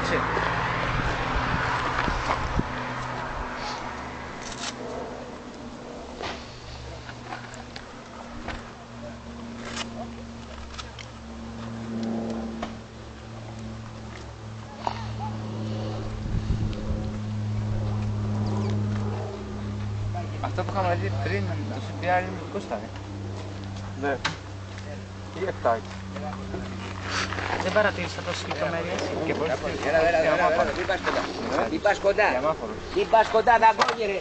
έτσι. Αυτό που είχαμε δει πριν, το CPR είναι δικό ήταν. Ναι. Τι 7. Δεν παρατήρησα τόσες λεπτομέρειες. Έλα, μην πας κοντά. Μην πας κοντά, θα κόκκερε.